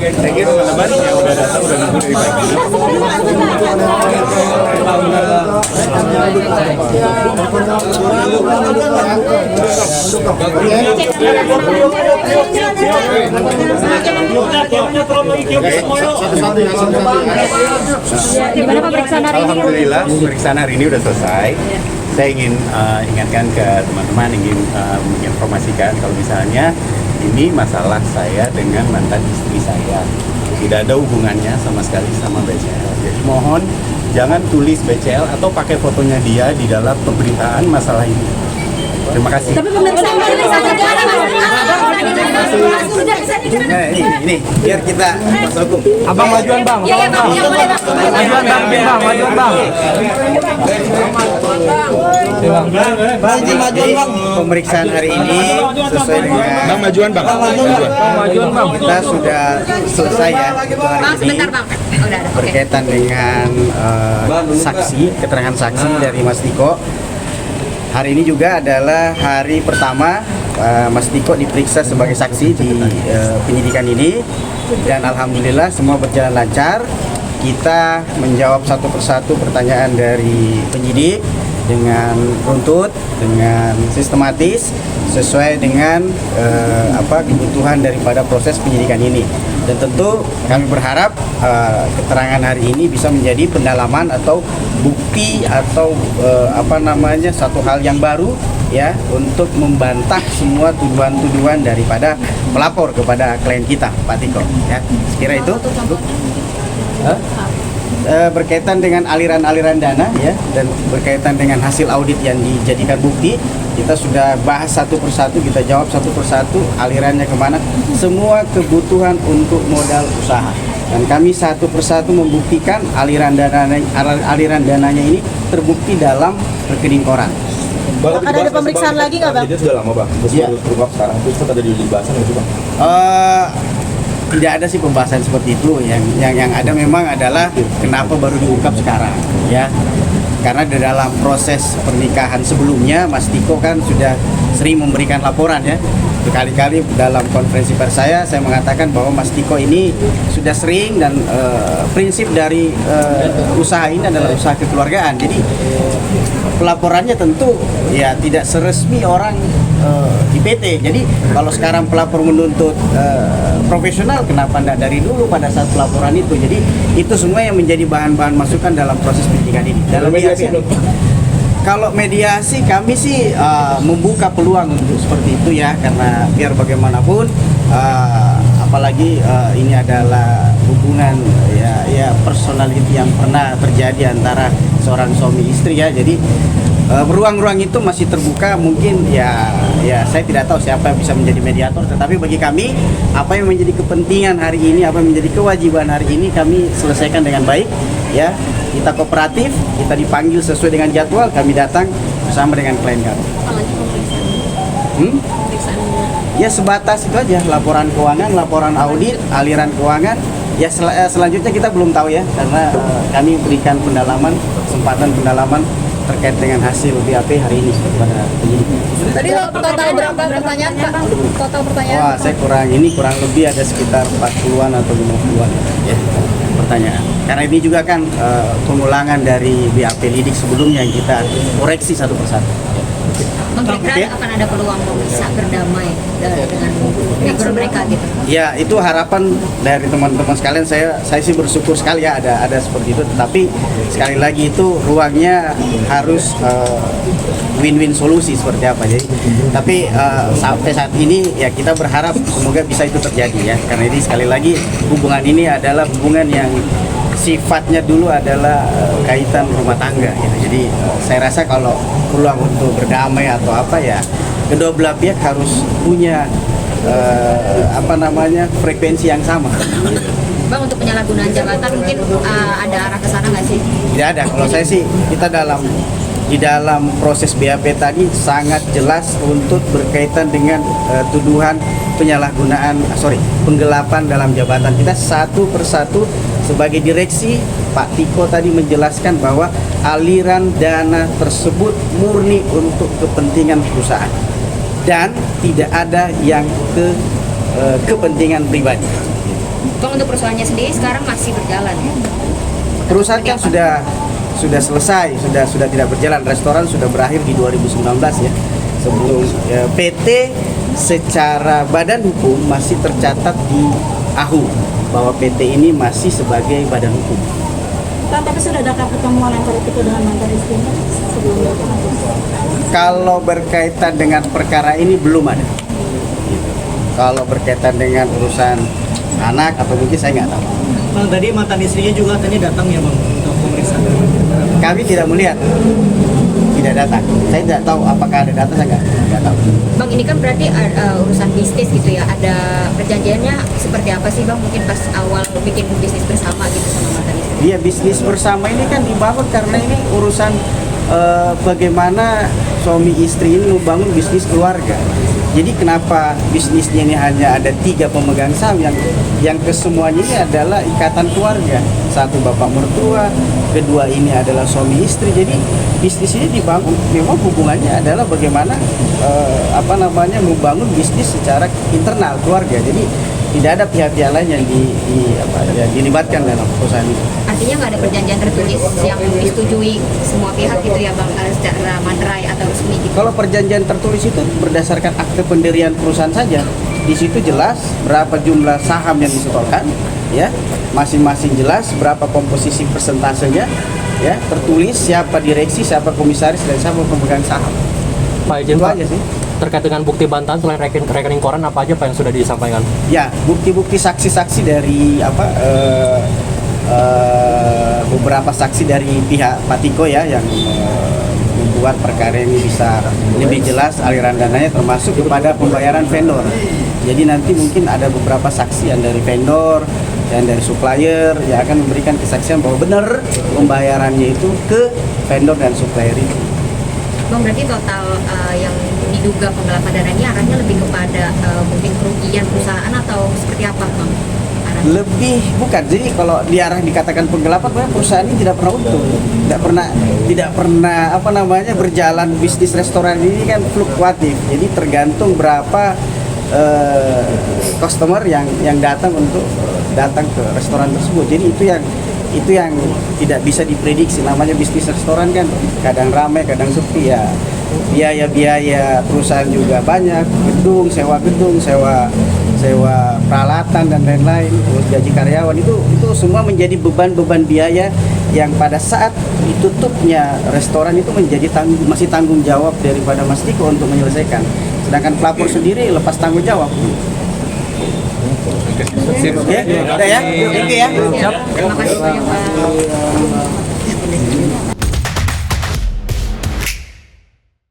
Saya kira teman-teman yang udah datang udah nunggu dari pagi. Gimana pemeriksaan hari ini? Alhamdulillah, pemeriksaan hari ini udah selesai. Saya ingin ingatkan ke teman-teman, ingin menginformasikan kalau misalnya ini masalah saya dengan mantan istri saya. Tidak ada hubungannya sama sekali sama BCL. Jadi mohon jangan tulis BCL atau pakai fotonya dia di dalam pemberitaan masalah ini. Terima kasih. Tapi pemeriksaan hari ini Ini biar kita masuk hukum. Abang majuan bang. Iya, Bang. Majuan bang, majuan bang. Pemeriksaan hari ini sesuai dengan Majuan bang. kita sudah selesai ya untuk hari Bang, ini sebentar, Bang. Udah ada. Oke. berkaitan dengan saksi, keterangan saksi dari Mas Tiko. Hari ini juga adalah hari pertama Mas Tiko diperiksa sebagai saksi di penyidikan ini, dan alhamdulillah semua berjalan lancar. Kita menjawab satu persatu pertanyaan dari penyidik dengan runtut, dengan sistematis, sesuai dengan kebutuhan daripada proses penyidikan ini. Dan tentu kami berharap keterangan hari ini bisa menjadi pendalaman atau bukti atau satu hal yang baru ya untuk membantah semua tuduhan-tuduhan daripada pelapor kepada klien kita, Pak Tiko. Ya, sekira itu. Berkaitan dengan aliran-aliran dana ya, dan berkaitan dengan hasil audit yang dijadikan bukti, kita sudah bahas satu persatu, kita jawab satu persatu alirannya kemana, semua kebutuhan untuk modal usaha, dan kami satu persatu membuktikan aliran dananya ini terbukti dalam rekening koran. Akan ada pemeriksaan lagi nggak, Bang? Jadi sudah lama, Bang. Terus Iya. baru terungkap sekarang. Terus sempat ada di bahasan nggak sih, Bang? Tidak ada sih pembahasan seperti itu. Yang ada memang adalah kenapa baru diungkap sekarang ya, karena di dalam proses pernikahan sebelumnya Mas Tiko kan sudah sering memberikan laporan ya. Berkali-kali dalam konferensi pers saya mengatakan bahwa Mas Tiko ini sudah sering, dan prinsip dari usaha ini adalah usaha kekeluargaan. Jadi pelaporannya tentu ya tidak seresmi orang di PT. Jadi kalau sekarang pelapor menuntut profesional, kenapa tidak dari dulu pada saat pelaporan itu? Jadi itu semua yang menjadi bahan-bahan masukan dalam proses penyidikan ini. Dalam mediasi belum? Kalau mediasi kami sih membuka peluang untuk seperti itu ya, karena biar bagaimanapun apalagi ini adalah hubungan ya personality yang pernah terjadi antara seorang suami istri ya. Jadi ruang-ruang itu masih terbuka. Mungkin ya saya tidak tahu siapa yang bisa menjadi mediator, tetapi bagi kami apa yang menjadi kepentingan hari ini, apa yang menjadi kewajiban hari ini kami selesaikan dengan baik ya. Kita kooperatif, kita dipanggil sesuai dengan jadwal, kami datang bersama dengan klien kami. Ya sebatas itu aja, laporan keuangan, laporan audit, aliran keuangan. Ya selanjutnya kita belum tahu ya, karena kami berikan pendalaman, kesempatan pendalaman terkait dengan hasil BAP hari ini kepada penyidik. Tadi total berapa pertanyaan, Pak? Total pertanyaan? Wah, saya kurang lebih ada sekitar 40-an atau 50-an ya pertanyaan. Karena ini juga kan pengulangan dari BAP lidik sebelumnya yang kita koreksi satu persatu. Kira-kira akan ada peluang bisa berdamai dengan background mereka gitu. Ya, itu harapan dari teman-teman sekalian. Saya sih bersyukur sekali ya ada seperti itu. Tetapi sekali lagi itu ruangnya harus win-win solusi seperti apa. Jadi, tapi sampai saat ini ya kita berharap semoga bisa itu terjadi ya. Karena ini sekali lagi hubungan ini adalah hubungan yang sifatnya dulu adalah kaitan rumah tangga gitu. Jadi saya rasa kalau peluang untuk berdamai atau apa ya, kedua belah pihak harus punya frekuensi yang sama. Bang, untuk penyalahgunaan jabatan mungkin ada arah ke sana nggak sih? Tidak ada. Kalau saya sih kita di dalam proses BAP tadi sangat jelas untuk berkaitan dengan tuduhan penggelapan dalam jabatan. Kita satu persatu sebagai direksi, Pak Tiko tadi menjelaskan bahwa aliran dana tersebut murni untuk kepentingan perusahaan dan tidak ada yang kepentingan pribadi. Bang, untuk perusahaannya sendiri sekarang masih berjalan ya? Perusahaan kan sudah selesai, sudah tidak berjalan. Restoran sudah berakhir di 2019 ya. Sebelum PT secara badan hukum masih tercatat di AHU bahwa PT ini masih sebagai badan hukum. Pak, tapi sudah ada pertemuan antara itu dengan mantan istrinya sebelumnya? Kalau berkaitan dengan perkara ini belum ada. Gitu. Kalau berkaitan dengan urusan anak atau mungkin saya nggak tahu. Bang, tadi mantan istrinya juga katanya datang ya bang untuk pemeriksaan. Kami tidak melihat, tidak datang. Saya tidak tahu apakah ada data, saya nggak tahu. Bang, ini kan berarti urusan bisnis gitu ya, ada perjanjiannya seperti apa sih Bang? Mungkin pas awal bikin bisnis bersama gitu sama mantan istri. Dia bisnis bersama ini kan dibangun karena ini urusan bagaimana suami istri ini membangun bisnis keluarga. Jadi kenapa bisnisnya ini hanya ada 3 pemegang saham yang kesemuanya ini adalah ikatan keluarga. Satu bapak mertua, kedua ini adalah suami istri. Jadi bisnis ini dibangun memang hubungannya adalah bagaimana membangun bisnis secara internal keluarga. Jadi tidak ada pihak-pihak lain yang dilibatkan dalam perusahaan itu. Artinya nggak ada perjanjian tertulis yang disetujui semua pihak gitu ya Bang, secara materai atau resmi gitu. Kalau perjanjian tertulis itu berdasarkan akte pendirian perusahaan saja. Di situ jelas berapa jumlah saham yang disetorkan, ya, masing-masing jelas berapa komposisi persentasenya, ya, tertulis siapa direksi, siapa komisaris dan siapa pemegang saham. Pak izin Itu Pak, aja sih. terkait dengan bukti bantahan selain rekening koran apa aja Pak yang sudah disampaikan? Ya, bukti-bukti saksi-saksi dari beberapa saksi dari pihak Pak Tiko ya yang membuat perkara ini bisa lebih jelas aliran dananya termasuk kepada pembayaran vendor. Jadi nanti mungkin ada beberapa saksi yang dari vendor dan dari supplier yang akan memberikan kesaksian bahwa benar pembayarannya itu ke vendor dan supplier itu. Bang, berarti total yang diduga penggelapan dana ini arahnya lebih kepada mungkin kerugian perusahaan atau seperti apa Bang? Lebih bukan. Jadi kalau diarah dikatakan penggelapan, perusahaan ini tidak pernah untung, tidak pernah berjalan. Bisnis restoran ini kan fluktuatif. Jadi tergantung berapa customer yang datang ke restoran tersebut. Jadi itu yang tidak bisa diprediksi. Namanya bisnis restoran kan kadang ramai, kadang sepi ya. Biaya perusahaan juga banyak, sewa gedung, sewa peralatan dan lain-lain, terus gaji karyawan itu semua menjadi beban biaya yang pada saat ditutupnya restoran itu masih tanggung jawab daripada Mas Tiko untuk menyelesaikan. Sedangkan pelapor sendiri lepas tanggung jawab. Oke, udah ya, thank you ya. Terima kasih banyak Pak.